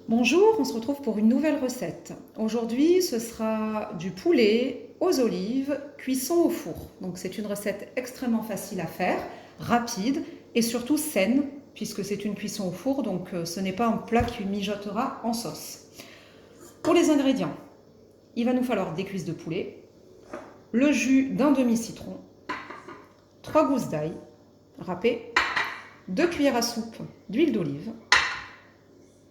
Bonjour, on se retrouve pour une nouvelle recette. Aujourd'hui, ce sera du poulet aux olives, cuisson au four. Donc c'est une recette extrêmement facile à faire, rapide et surtout saine, puisque c'est une cuisson au four, donc ce n'est pas un plat qui mijotera en sauce. Pour les ingrédients, il va nous falloir des cuisses de poulet, le jus d'un demi-citron, 3 gousses d'ail râpées, 2 cuillères à soupe d'huile d'olive.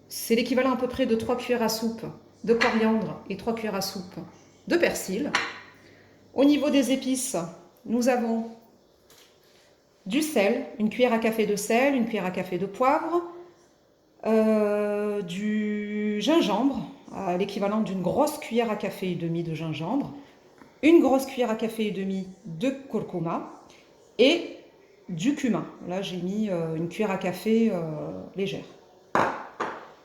C'est l'équivalent à peu près de 3 cuillères à soupe de coriandre et 3 cuillères à soupe de persil. Au niveau des épices, nous avons du sel, une cuillère à café de sel, une cuillère à café de poivre, du gingembre, l'équivalent d'une grosse cuillère à café et demi de gingembre, une grosse cuillère à café et demi de curcuma et du cumin. Là, j'ai mis une cuillère à café légère.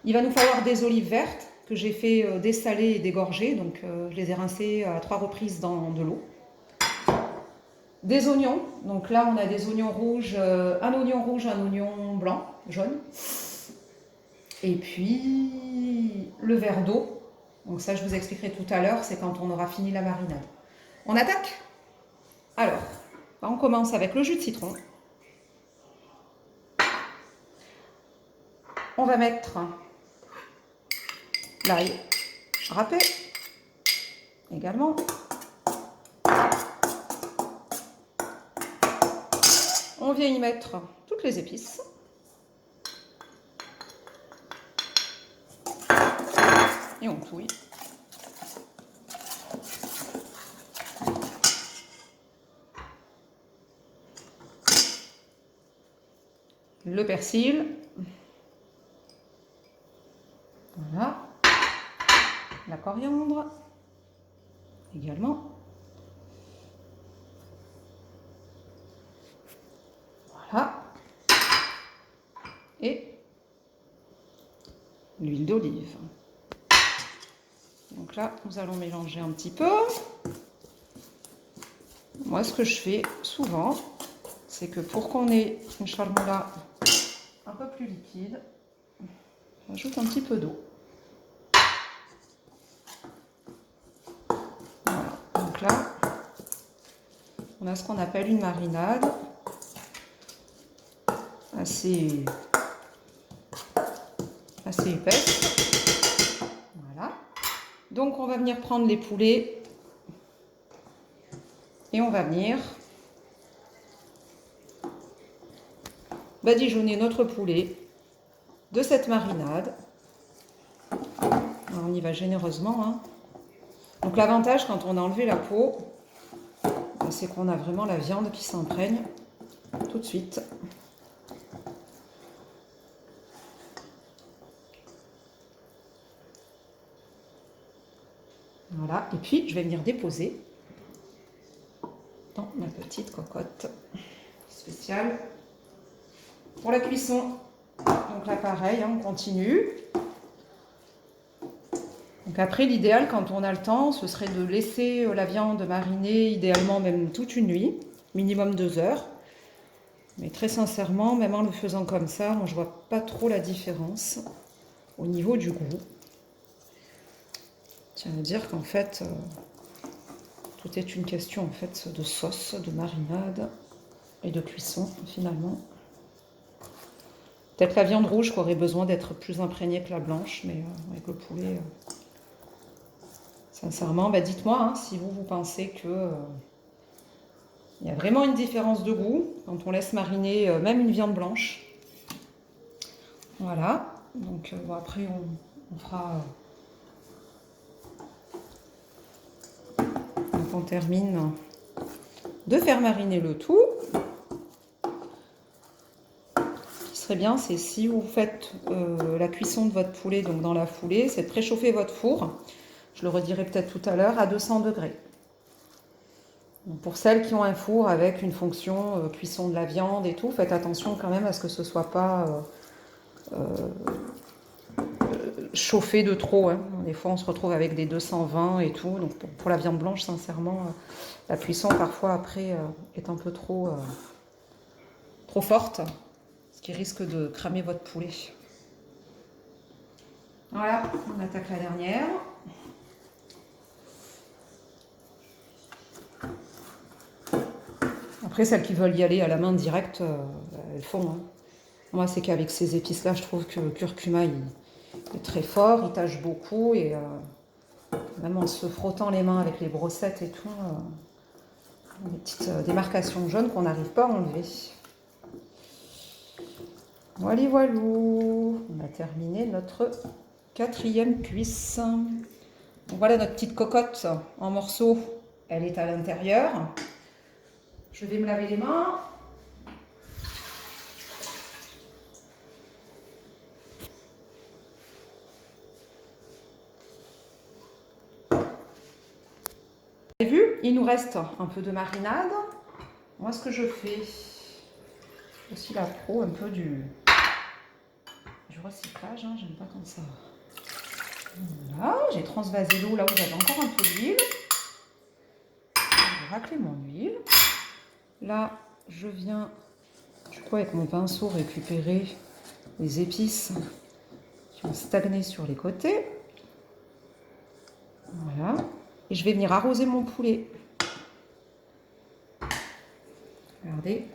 Il va nous falloir des olives vertes que j'ai fait dessaler et dégorger, donc je les ai rincées à 3 reprises dans de l'eau. Des oignons, donc là on a des oignons rouges, un oignon rouge, un oignon blanc, jaune. Et puis le verre d'eau, donc ça je vous expliquerai tout à l'heure, c'est quand on aura fini la marinade. On attaque? Alors, on commence avec le jus de citron. On va mettre l'ail râpé également. On vient y mettre toutes les épices. Et on touille. Le persil. Voilà. La coriandre également. Voilà. Et l'huile d'olive. Donc là, nous allons mélanger un petit peu. Moi, ce que je fais souvent, c'est que pour qu'on ait une charmoula un peu plus liquide, j'ajoute un petit peu d'eau. Voilà. Donc là, on a ce qu'on appelle une marinade assez épaisse. Voilà. Donc on va venir prendre les poulets et on va venir badigeonner notre poulet de cette marinade. Alors, on y va généreusement, hein. Donc l'avantage quand on a enlevé la peau, c'est qu'on a vraiment la viande qui s'imprègne tout de suite. Voilà, et puis je vais venir déposer dans ma petite cocotte spéciale pour la cuisson. Donc là pareil, hein, on continue. Donc après l'idéal quand on a le temps, ce serait de laisser la viande mariner, idéalement même toute une nuit, minimum 2 heures. Mais très sincèrement, même en le faisant comme ça, moi je vois pas trop la différence au niveau du goût. Ça veut dire qu'en fait, tout est une question en fait de sauce, de marinade et de cuisson finalement. Peut-être la viande rouge qui aurait besoin d'être plus imprégnée que la blanche, mais avec le poulet, sincèrement, dites-moi hein, si vous pensez que il y a vraiment une différence de goût quand on laisse mariner même une viande blanche. Voilà, donc bon, après on fera... on termine de faire mariner le tout. Ce qui serait bien, c'est si vous faites la cuisson de votre poulet, donc dans la foulée, c'est de préchauffer votre four, je le redirai peut-être tout à l'heure, à 200 degrés. Donc pour celles qui ont un four avec une fonction cuisson de la viande et tout, faites attention quand même à ce que ce ne soit pas chauffé de trop, hein. Des fois on se retrouve avec des 220 et tout, donc pour la viande blanche sincèrement la cuisson parfois après est un peu trop forte, ce qui risque de cramer votre poulet. Voilà, on attaque la dernière. Après, celles qui veulent y aller à la main directe, elles font. Hein. Moi, c'est qu'avec ces épices-là, je trouve que le curcuma il est très fort, il tâche beaucoup et même en se frottant les mains avec les brossettes et tout, des petites démarcations jaunes qu'on n'arrive pas à enlever. Voilà, voilou, on a terminé notre 4e cuisse. Donc voilà notre petite cocotte en morceaux, elle est à l'intérieur. Je vais me laver les mains. Vous avez vu, il nous reste un peu de marinade. Moi, ce que je fais, aussi la pro un peu du recyclage, hein, j'aime pas comme ça. Voilà, j'ai transvasé l'eau là où j'avais encore un peu d'huile. Je vais racler mon huile. Là, je viens, du coup, avec mon pinceau, récupérer les épices qui ont stagné sur les côtés. Voilà. Et je vais venir arroser mon poulet. Regardez.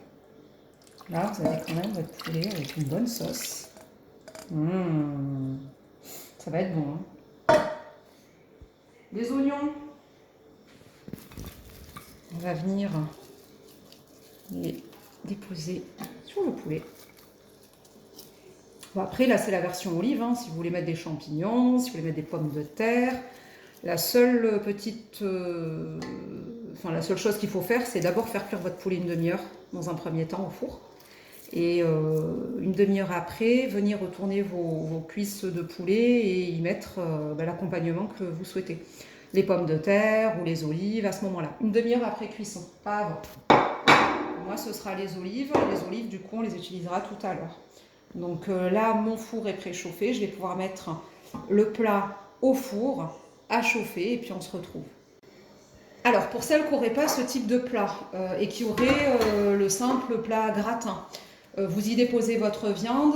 Là, vous avez quand même votre poulet avec une bonne sauce. Ça va être bon. Hein. Les oignons. On va venir les déposer sur le poulet. Bon, après, là, c'est la version olive. Hein, si vous voulez mettre des champignons, si vous voulez mettre des pommes de terre. La seule petite... la seule chose qu'il faut faire, c'est d'abord faire cuire votre poulet une demi-heure, dans un premier temps, au four. Et une demi-heure après, venir retourner vos cuisses de poulet et y mettre l'accompagnement que vous souhaitez. Les pommes de terre ou les olives à ce moment-là. Une demi-heure après cuisson, pas avant. Moi, ce sera les olives. Les olives, du coup, on les utilisera tout à l'heure. Donc là, mon four est préchauffé. Je vais pouvoir mettre le plat au four, à chauffer, et puis on se retrouve. Alors, pour celles qui n'auraient pas ce type de plat et qui auraient le simple plat gratin, vous y déposez votre viande,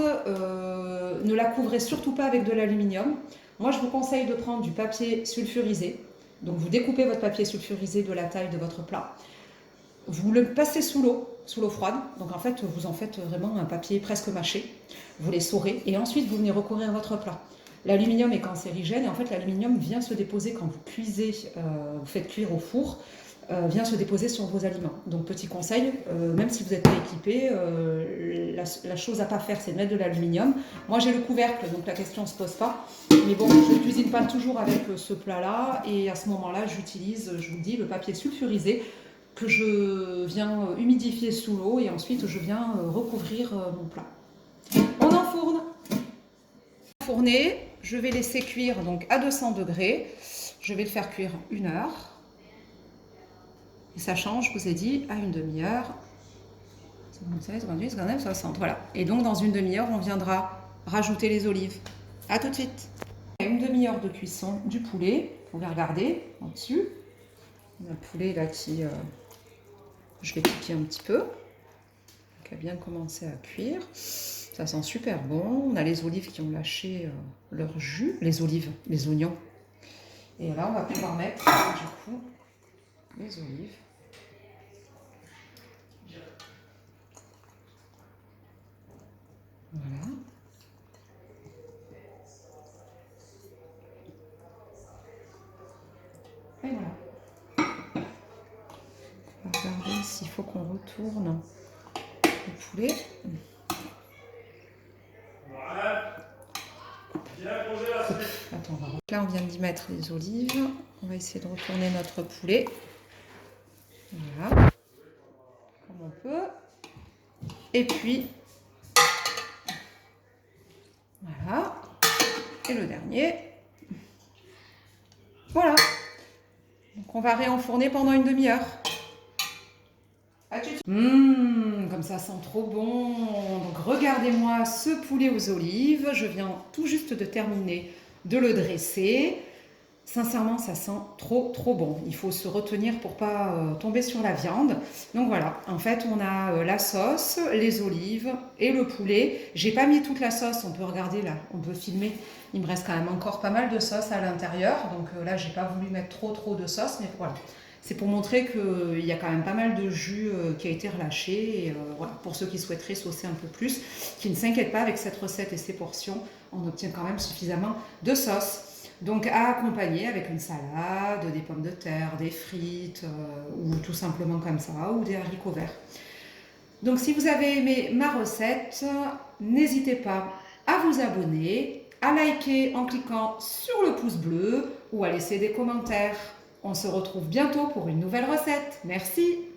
ne la couvrez surtout pas avec de l'aluminium. Moi, je vous conseille de prendre du papier sulfurisé. Donc, vous découpez votre papier sulfurisé de la taille de votre plat. Vous le passez sous l'eau froide. Donc, en fait, vous en faites vraiment un papier presque mâché. Vous les saurez et ensuite, vous venez recouvrir votre plat. L'aluminium est cancérigène et en fait, l'aluminium vient se déposer quand vous cuisez, vous faites cuire au four. Vient se déposer sur vos aliments. Donc petit conseil, même si vous n'êtes pas équipé, la chose à ne pas faire, c'est de mettre de l'aluminium. Moi j'ai le couvercle, donc la question ne se pose pas. Mais bon, je ne cuisine pas toujours avec ce plat-là. Et à ce moment-là, j'utilise, je vous dis, le papier sulfurisé que je viens humidifier sous l'eau et ensuite je viens recouvrir mon plat. On enfourne. Enfourné, je vais laisser cuire donc à 200 degrés. Je vais le faire cuire 1 heure. Et ça change, je vous ai dit, à une demi-heure. 57, 58, 59, 60. Voilà. Et donc, dans une demi-heure, on viendra rajouter les olives. A tout de suite. Il y a une demi-heure de cuisson du poulet. Vous pouvez regarder en-dessus. Le poulet là qui... je vais piquer un petit peu. Qui a bien commencé à cuire. Ça sent super bon. On a les olives qui ont lâché leur jus. Les olives, les oignons. Et là, on va pouvoir mettre, du coup, les olives. Voilà. Et voilà. On va regarder s'il faut qu'on retourne le poulet. Attends, là on vient d'y mettre les olives. On va essayer de retourner notre poulet. Voilà. Comme on peut. Et puis, voilà. Et le dernier. Voilà. Donc on va réenfourner pendant une demi-heure. Comme ça sent trop bon. Donc regardez-moi ce poulet aux olives. Je viens tout juste de terminer de le dresser. Sincèrement, ça sent trop bon. Il faut se retenir pour pas tomber sur la viande. Donc voilà, en fait, on a la sauce, les olives et le poulet. J'ai pas mis toute la sauce, on peut regarder là, on peut filmer. Il me reste quand même encore pas mal de sauce à l'intérieur. Donc là, j'ai pas voulu mettre trop de sauce, mais voilà. C'est pour montrer qu'il y a quand même pas mal de jus qui a été relâché. Et voilà, pour ceux qui souhaiteraient saucer un peu plus, qui ne s'inquiètent pas avec cette recette et ces portions, on obtient quand même suffisamment de sauce. Donc à accompagner avec une salade, des pommes de terre, des frites, ou tout simplement comme ça, ou des haricots verts. Donc si vous avez aimé ma recette, n'hésitez pas à vous abonner, à liker en cliquant sur le pouce bleu ou à laisser des commentaires. On se retrouve bientôt pour une nouvelle recette. Merci!